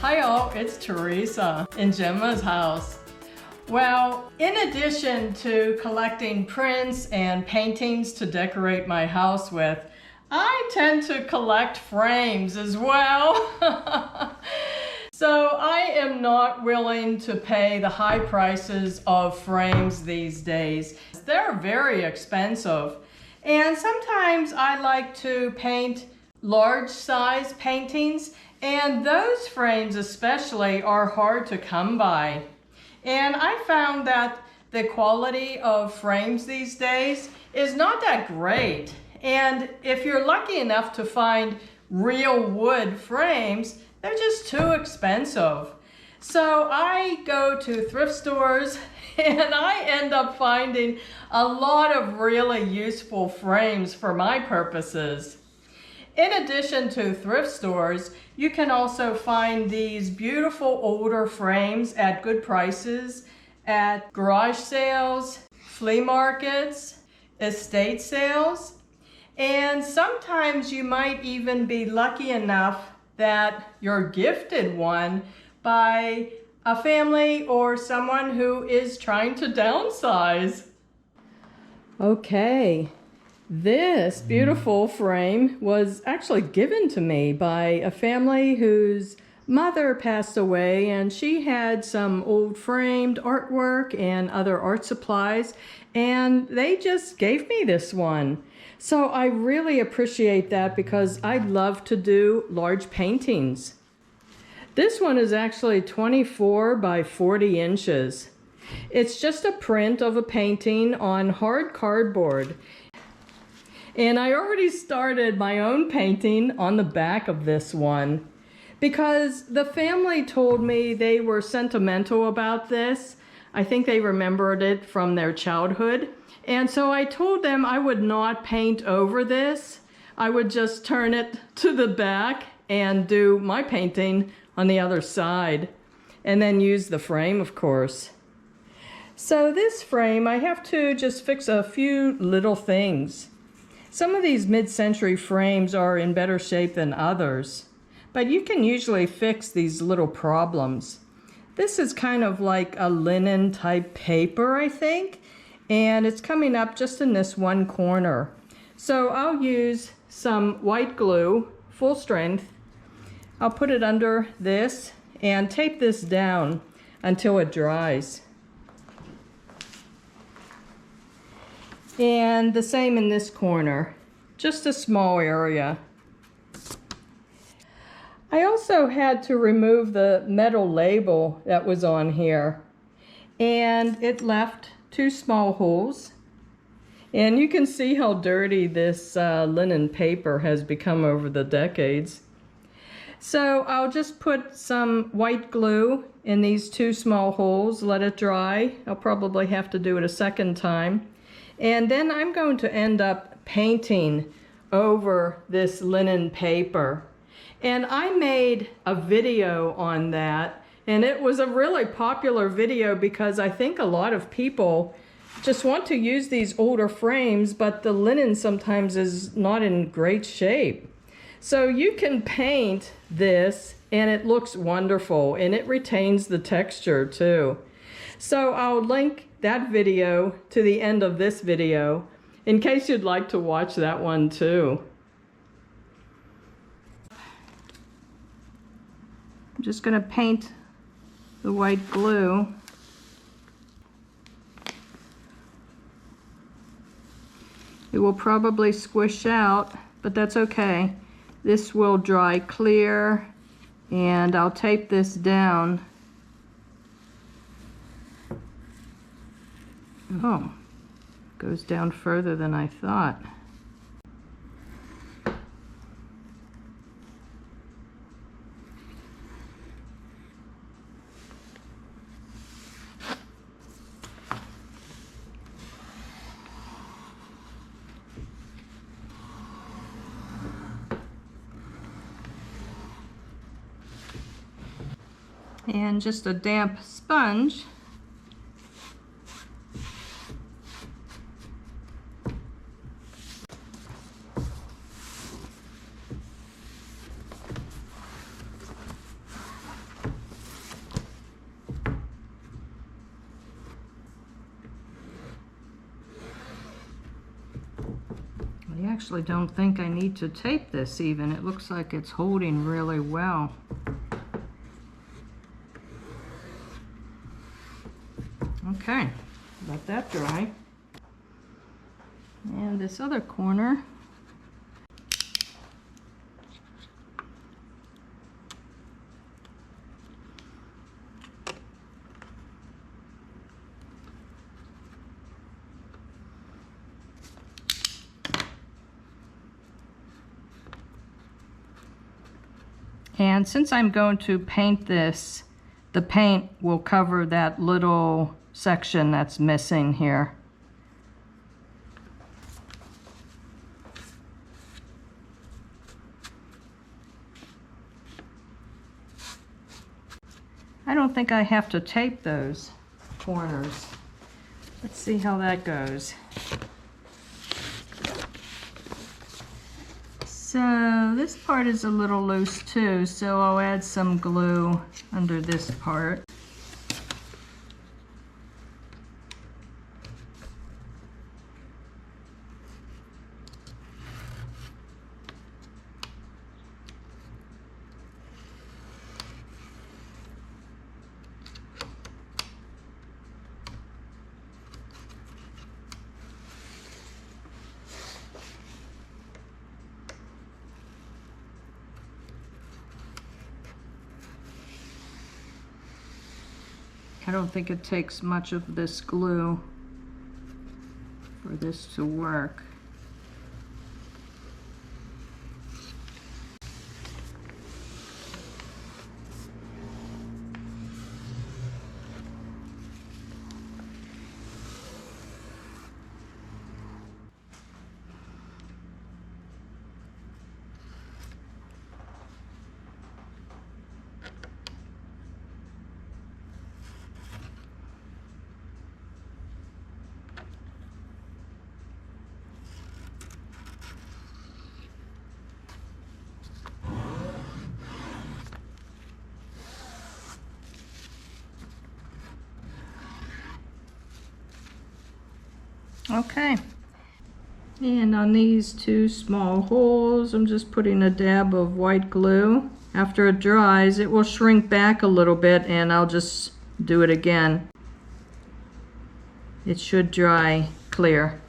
Hi all, it's Teresa in Gemma's house. Well, in addition to collecting prints and paintings to decorate my house with, I tend to collect frames as well. So I am not willing to pay the high prices of frames these days. They're very expensive. And sometimes I like to paint large size paintings, and those frames especially are hard to come by. And I found that the quality of frames these days is not that great. And if you're lucky enough to find real wood frames, they're just too expensive. So I go to thrift stores and I end up finding a lot of really useful frames for my purposes. In addition to thrift stores, you can also find these beautiful older frames at good prices at garage sales, flea markets, estate sales, and sometimes you might even be lucky enough that you're gifted one by a family or someone who is trying to downsize. Okay. This beautiful frame was actually given to me by a family whose mother passed away, and she had some old framed artwork and other art supplies, and they just gave me this one. So I really appreciate that because I love to do large paintings. This one is actually 24 by 40 inches. It's just a print of a painting on hard cardboard. And I already started my own painting on the back of this one because the family told me they were sentimental about this. I think they remembered it from their childhood. And so I told them I would not paint over this. I would just turn it to the back and do my painting on the other side and then use the frame, of course. So this frame, I have to just fix a few little things. Some of these mid-century frames are in better shape than others, but you can usually fix these little problems. This is kind of like a linen type paper, I think, and it's coming up just in this one corner. So I'll use some white glue, full strength. I'll put it under this and tape this down until it dries. And the same in this corner, just a small area. I also had to remove the metal label that was on here, and it left 2 small holes. And you can see how dirty this linen paper has become over the decades. So I'll just put some white glue in these 2 small holes, let it dry. I'll probably have to do it a second time. And then I'm going to end up painting over this linen paper. And I made a video on that, and it was a really popular video because I think a lot of people just want to use these older frames, but the linen sometimes is not in great shape. So you can paint this and it looks wonderful, and it retains the texture too. So I'll link that video to the end of this video in case you'd like to watch that one too. I'm just going to paint the white glue. It will probably squish out, but that's okay. This will dry clear, and I'll tape this down. Oh, goes down further than I thought. And just a damp sponge. actually don't think I need to tape this even. It looks like it's holding really well. Okay, let that dry. And this other corner. And since I'm going to paint this, the paint will cover that little section that's missing here. I don't think I have to tape those corners. Let's see how that goes. So this part is a little loose too, so I'll add some glue under this part. I don't think it takes much of this glue for this to work. Okay, and on these two small holes, I'm just putting a dab of white glue. After it dries, it will shrink back a little bit and I'll just do it again. It should dry clear.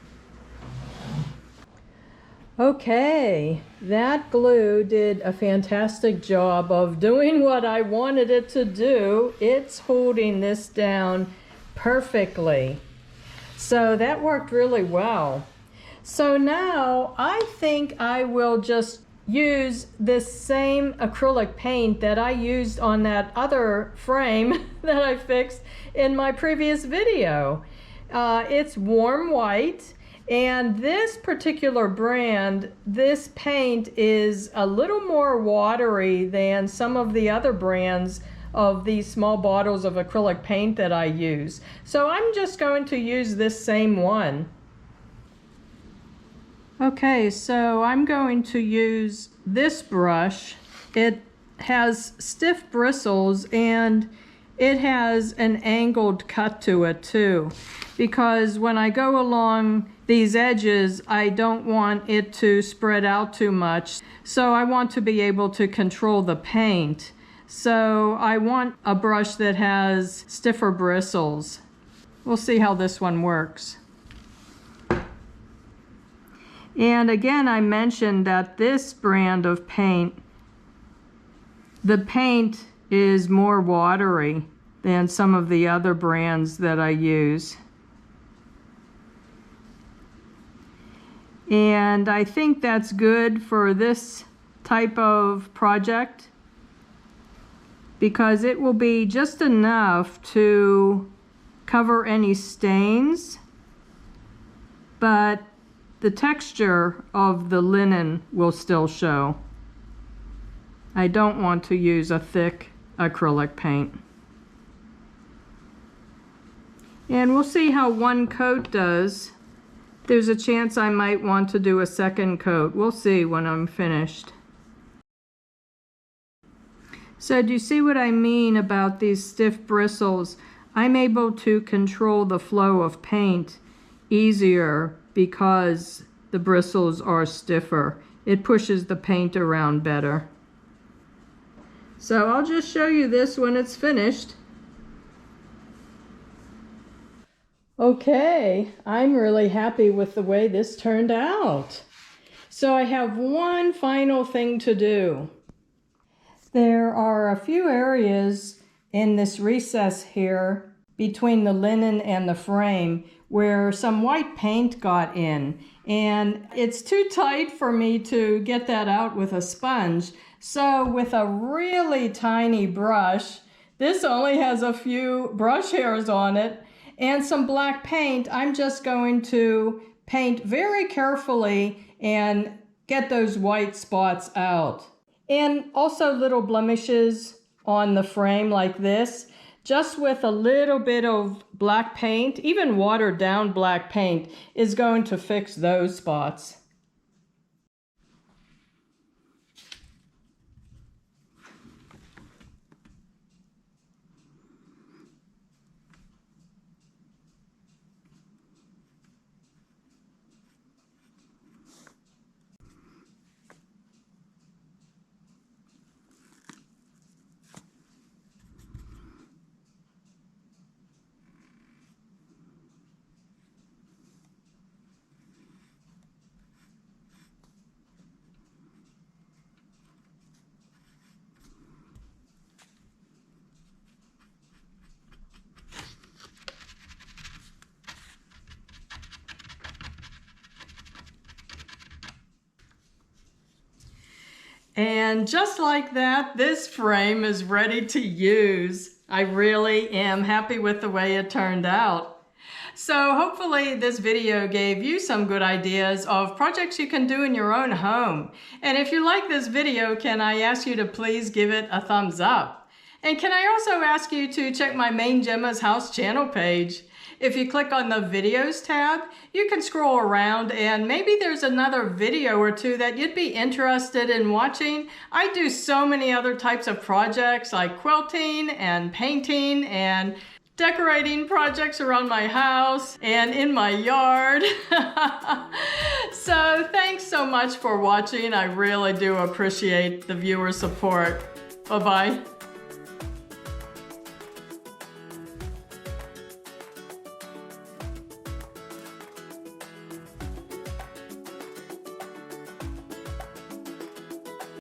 Okay, that glue did a fantastic job of doing what I wanted it to do. It's holding this down perfectly. So that worked really well. So now I think I will just use this same acrylic paint that I used on that other frame that I fixed in my previous video. It's warm white, and this particular brand, this paint is a little more watery than some of the other brands of these small bottles of acrylic paint that I use. So I'm just going to use this same one. Okay, so I'm going to use this brush. It has stiff bristles and it has an angled cut to it too, because when I go along these edges, I don't want it to spread out too much. So I want to be able to control the paint. So I want a brush that has stiffer bristles. We'll see how this one works. And again, I mentioned that this brand of paint, the paint is more watery than some of the other brands that I use. And I think that's good for this type of project, because it will be just enough to cover any stains, but the texture of the linen will still show. I don't want to use a thick acrylic paint. And we'll see how one coat does. There's a chance I might want to do a second coat. We'll see when I'm finished. So do you see what I mean about these stiff bristles? I'm able to control the flow of paint easier because the bristles are stiffer. It pushes the paint around better. So I'll just show you this when it's finished. Okay, I'm really happy with the way this turned out. So I have one final thing to do. There are a few areas in this recess here between the linen and the frame where some white paint got in, and it's too tight for me to get that out with a sponge. So with a really tiny brush, this only has a few brush hairs on it, and some black paint, I'm just going to paint very carefully and get those white spots out. And also little blemishes on the frame like this, just with a little bit of black paint, even watered down black paint, is going to fix those spots. And just like that, this frame is ready to use. I really am happy with the way it turned out. So hopefully this video gave you some good ideas of projects you can do in your own home. And if you like this video, can I ask you to please give it a thumbs up? And can I also ask you to check my main Gemma's House channel page? If you click on the videos tab, you can scroll around and maybe there's another video or two that you'd be interested in watching. I do so many other types of projects like quilting and painting and decorating projects around my house and in my yard. So thanks so much for watching. I really do appreciate the viewer support. Bye-bye.